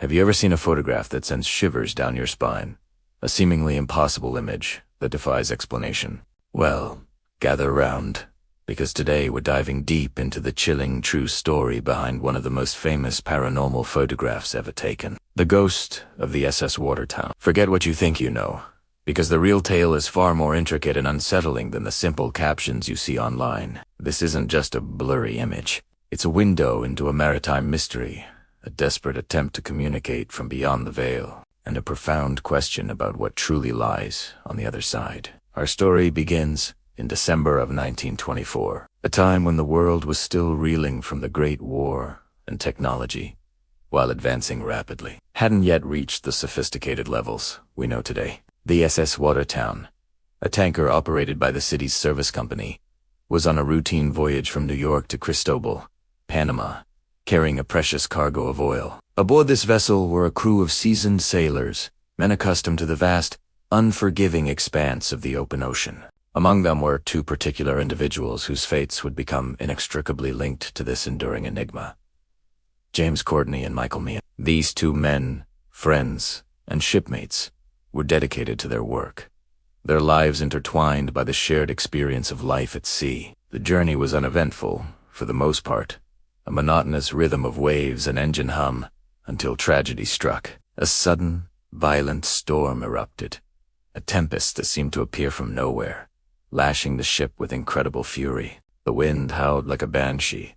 Have you ever seen a photograph that sends shivers down your spine? A seemingly impossible image that defies explanation? Well, gather around, because today we're diving deep into the chilling true story behind one of the most famous paranormal photographs ever taken. The ghost of the SS Watertown. Forget what you think you know, because the real tale is far more intricate and unsettling than the simple captions you see online. This isn't just a blurry image. It's a window into a maritime mystery, a desperate attempt to communicate from beyond the veil, and a profound question about what truly lies on the other side. Our story begins in December of 1924, a time when the world was still reeling from the Great War, and technology, while advancing rapidly, hadn't yet reached the sophisticated levels we know today. The SS Watertown, a tanker operated by the city's service company, was on a routine voyage from New York to Cristobal, Panama, carrying a precious cargo of oil. Aboard this vessel were a crew of seasoned sailors, men accustomed to the vast, unforgiving expanse of the open ocean. Among them were two particular individuals whose fates would become inextricably linked to this enduring enigma: James Courtney and Michael Meehan. These two men, friends, and shipmates, were dedicated to their work, their lives intertwined by the shared experience of life at sea. The journey was uneventful, for the most part, a monotonous rhythm of waves and engine hum, until tragedy struck. A sudden, violent storm erupted, a tempest that seemed to appear from nowhere, lashing the ship with incredible fury. The wind howled like a banshee,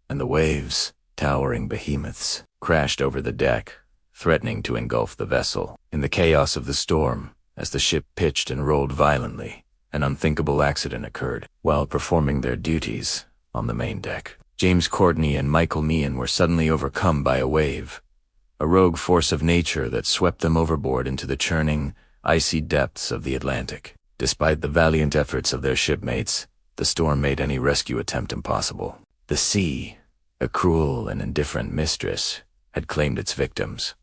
and the waves, towering behemoths, crashed over the deck, threatening to engulf the vessel. In the chaos of the storm, as the ship pitched and rolled violently, an unthinkable accident occurred. While performing their duties on the main deck, James Courtney and Michael Meehan were suddenly overcome by a wave, a rogue force of nature that swept them overboard into the churning, icy depths of the Atlantic. Despite the valiant efforts of their shipmates, the storm made any rescue attempt impossible. The sea, a cruel and indifferent mistress, had claimed its victims.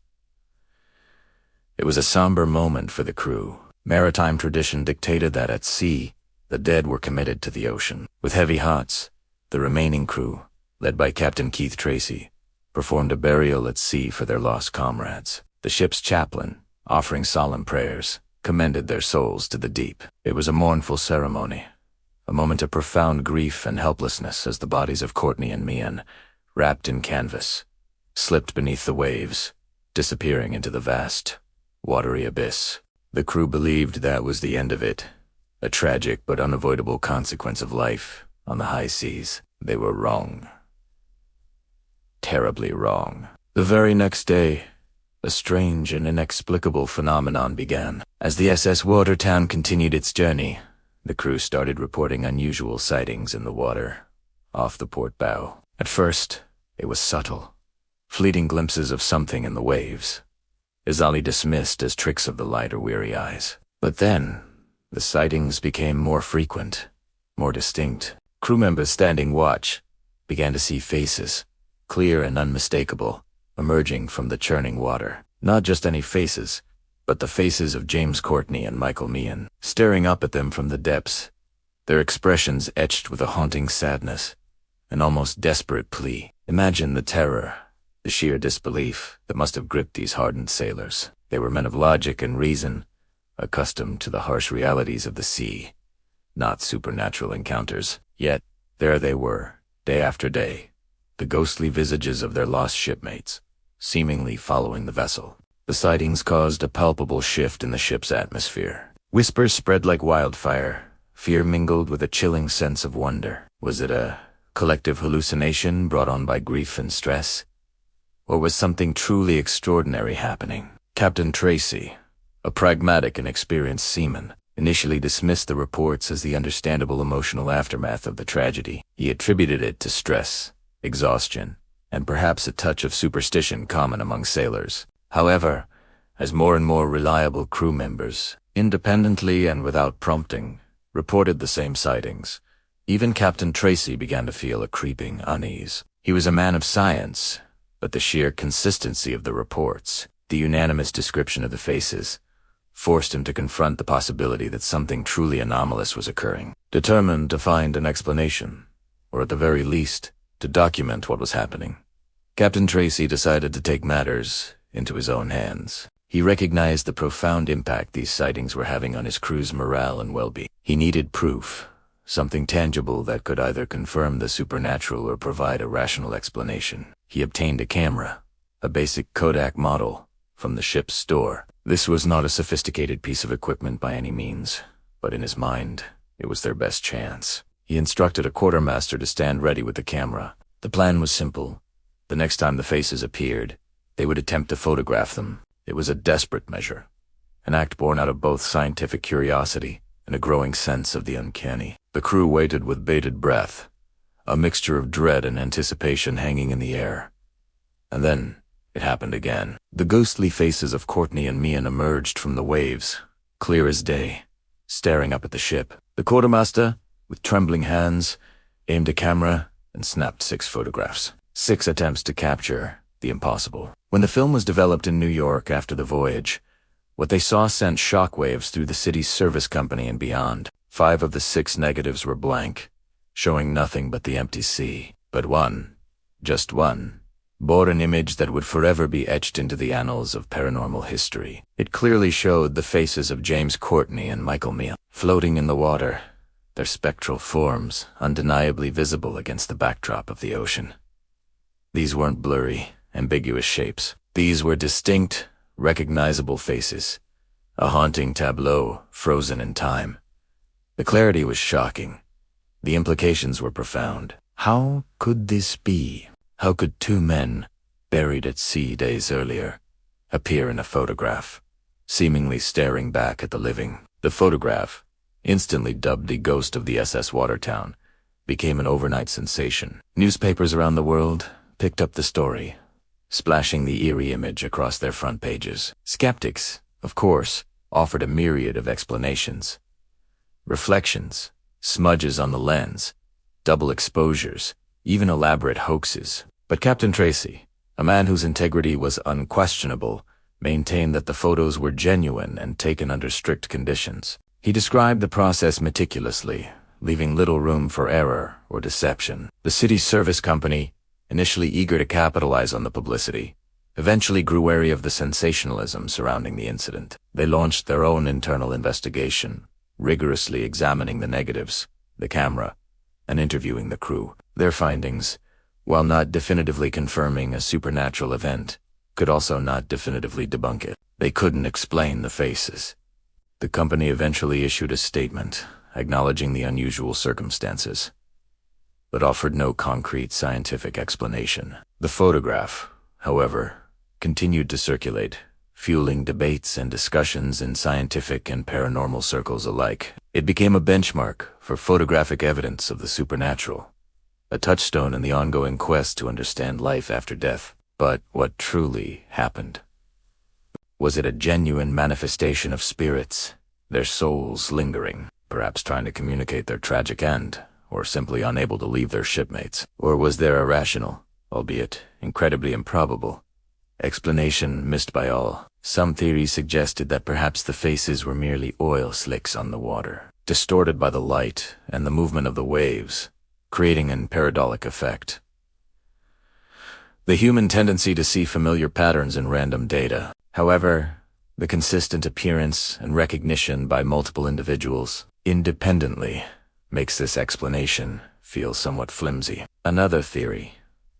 It was a somber moment for the crew. Maritime tradition dictated that at sea, the dead were committed to the ocean. With heavy hearts, the remaining crew, led by Captain Keith Tracy, performed a burial at sea for their lost comrades. The ship's chaplain, offering solemn prayers, commended their souls to the deep. It was a mournful ceremony, a moment of profound grief and helplessness as the bodies of Courtney and Meehan, wrapped in canvas, slipped beneath the waves, disappearing into the vast, watery abyss. The crew believed that was the end of it, a tragic but unavoidable consequence of life on the high seas. They were wrong. Terribly wrong. The very next day, a strange and inexplicable phenomenon began. As the SS Watertown continued its journey, the crew started reporting unusual sightings in the water, off the port bow. At first, it was subtle, fleeting glimpses of something in the waves, easily dismissed as tricks of the light or weary eyes. But then, the sightings became more frequent, more distinct. Crew members standing watch began to see faces, clear and unmistakable, emerging from the churning water. Not just any faces, but the faces of James Courtney and Michael Meehan, staring up at them from the depths, their expressions etched with a haunting sadness, an almost desperate plea. Imagine the terror, the sheer disbelief that must have gripped these hardened sailors. They were men of logic and reason, accustomed to the harsh realities of the sea, not supernatural encounters. Yet, there they were, day after day, the ghostly visages of their lost shipmates, seemingly following the vessel. The sightings caused a palpable shift in the ship's atmosphere. Whispers spread like wildfire, fear mingled with a chilling sense of wonder. Was it a collective hallucination brought on by grief and stress? Or was something truly extraordinary happening? Captain Tracy, a pragmatic and experienced seaman, initially dismissed the reports as the understandable emotional aftermath of the tragedy. He attributed it to stress, exhaustion, and perhaps a touch of superstition common among sailors. However, as more and more reliable crew members, independently and without prompting, reported the same sightings, even Captain Tracy began to feel a creeping unease. He was a man of science, but the sheer consistency of the reports, the unanimous description of the faces, forced him to confront the possibility that something truly anomalous was occurring. Determined to find an explanation, or at the very least, to document what was happening, Captain Tracy decided to take matters into his own hands. He recognized the profound impact these sightings were having on his crew's morale and well-being. He needed proof, something tangible that could either confirm the supernatural or provide a rational explanation. He obtained a camera, a basic Kodak model, from the ship's store. This was not a sophisticated piece of equipment by any means, but in his mind, it was their best chance. He instructed a quartermaster to stand ready with the camera. The plan was simple. The next time the faces appeared, they would attempt to photograph them. It was a desperate measure, an act born out of both scientific curiosity and a growing sense of the uncanny. The crew waited with bated breath, a mixture of dread and anticipation hanging in the air. And then it happened again. The ghostly faces of Courtney and Meehan emerged from the waves, clear as day, staring up at the ship. The quartermaster, with trembling hands, aimed a camera and snapped 6 photographs. 6 attempts to capture the impossible. When the film was developed in New York after the voyage, what they saw sent shockwaves through the city's service company and beyond. 5 of the 6 negatives were blank, showing nothing but the empty sea. But one, just one, bore an image that would forever be etched into the annals of paranormal history. It clearly showed the faces of James Courtney and Michael Meehan, floating in the water, their spectral forms undeniably visible against the backdrop of the ocean. These weren't blurry, ambiguous shapes. These were distinct, recognizable faces, a haunting tableau frozen in time. The clarity was shocking. The implications were profound. How could this be? How could 2 men, buried at sea days earlier, appear in a photograph, seemingly staring back at the living? The photograph, instantly dubbed the ghost of the SS Watertown, became an overnight sensation. Newspapers around the world picked up the story, splashing the eerie image across their front pages. Skeptics, of course, offered a myriad of explanations. Reflections, smudges on the lens, double exposures, even elaborate hoaxes. But Captain Tracy, a man whose integrity was unquestionable, maintained that the photos were genuine and taken under strict conditions. He described the process meticulously, leaving little room for error or deception. The city's service company, initially eager to capitalize on the publicity, eventually grew wary of the sensationalism surrounding the incident. They launched their own internal investigation, rigorously examining the negatives, the camera, and interviewing the crew. Their findings, while not definitively confirming a supernatural event, could also not definitively debunk it. They couldn't explain the faces. The company eventually issued a statement acknowledging the unusual circumstances, but offered no concrete scientific explanation. The photograph, however, continued to circulate, fueling debates and discussions in scientific and paranormal circles alike. It became a benchmark for photographic evidence of the supernatural, a touchstone in the ongoing quest to understand life after death. But what truly happened? Was it a genuine manifestation of spirits, their souls lingering, perhaps trying to communicate their tragic end, or simply unable to leave their shipmates? Or was there a rational, albeit incredibly improbable, explanation missed by all? Some theories suggested that perhaps the faces were merely oil slicks on the water, distorted by the light and the movement of the waves, creating an pareidotic effect. The human tendency to see familiar patterns in random data. However, the consistent appearance and recognition by multiple individuals independently makes this explanation feel somewhat flimsy. Another theory,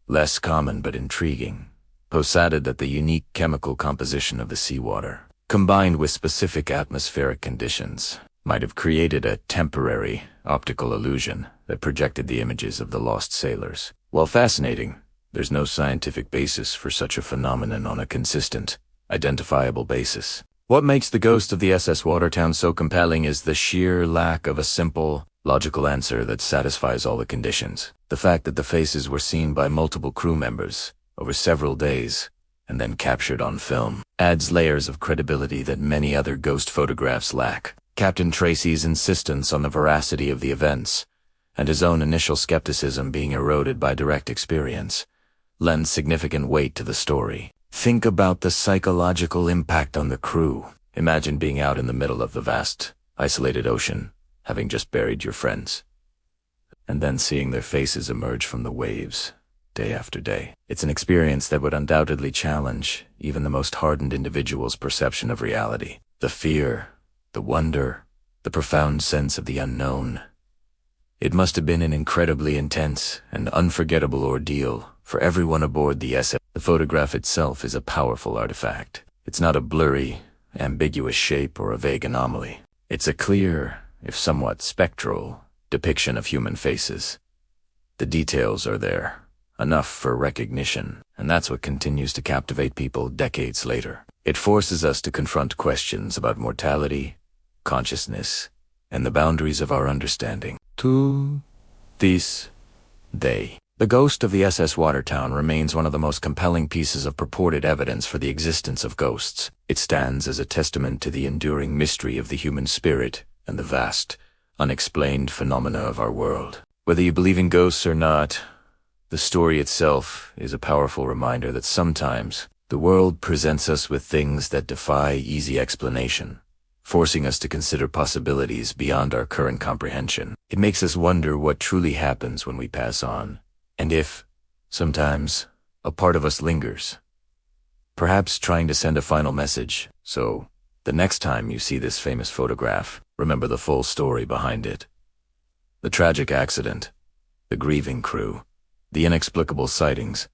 less common but intriguing, posited that the unique chemical composition of the seawater, combined with specific atmospheric conditions, might have created a temporary optical illusion that projected the images of the lost sailors. While fascinating, there's no scientific basis for such a phenomenon on a consistent, identifiable basis. What makes the ghost of the SS Watertown so compelling is the sheer lack of a simple, logical answer that satisfies all the conditions. The fact that the faces were seen by multiple crew members over several days and then captured on film adds layers of credibility that many other ghost photographs lack. Captain Tracy's insistence on the veracity of the events, and his own initial skepticism being eroded by direct experience, lends significant weight to the story. Think about the psychological impact on the crew. Imagine being out in the middle of the vast, isolated ocean, having just buried your friends, and then seeing their faces emerge from the waves, day after day. It's an experience that would undoubtedly challenge even the most hardened individual's perception of reality. The fear, the wonder, the profound sense of the unknown. It must have been an incredibly intense and unforgettable ordeal for everyone aboard the SS. The photograph itself is a powerful artifact. It's not a blurry, ambiguous shape or a vague anomaly. It's a clear, if somewhat spectral, depiction of human faces. The details are there, enough for recognition, and that's what continues to captivate people decades later. It forces us to confront questions about mortality, consciousness, and the boundaries of our understanding. To this day, the ghost of the SS Watertown remains one of the most compelling pieces of purported evidence for the existence of ghosts. It stands as a testament to the enduring mystery of the human spirit and the vast, unexplained phenomena of our world. Whether you believe in ghosts or not, the story itself is a powerful reminder that sometimes the world presents us with things that defy easy explanation, forcing us to consider possibilities beyond our current comprehension. It makes us wonder what truly happens when we pass on, and if, sometimes, a part of us lingers, perhaps trying to send a final message. So, the next time you see this famous photograph, remember the full story behind it. The tragic accident, the grieving crew, the inexplicable sightings,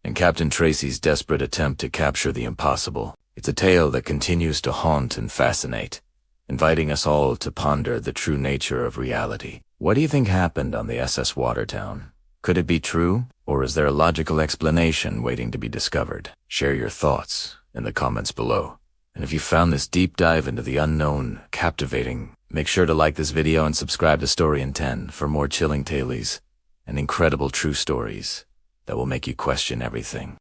and Captain Tracy's desperate attempt to capture the impossible. It's a tale that continues to haunt and fascinate, inviting us all to ponder the true nature of reality. What do you think happened on the SS Watertown? Could it be true, or is there a logical explanation waiting to be discovered? Share your thoughts in the comments below. And if you found this deep dive into the unknown captivating, make sure to like this video and subscribe to Story in 10 for more chilling tales and incredible true stories that will make you question everything.